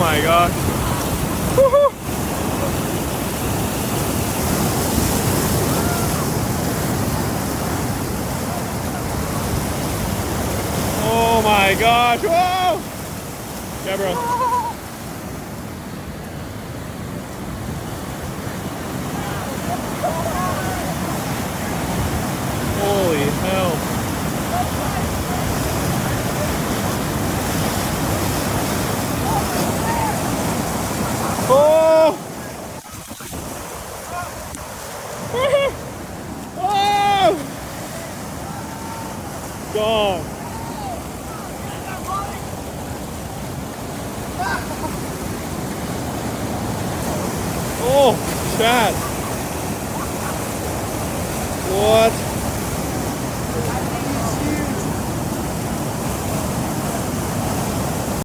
my gosh. Woohoo. Oh my gosh. Whoa! Yeah, bro. Holy hell. Oh! Oh! Gone. Oh, Chad. What?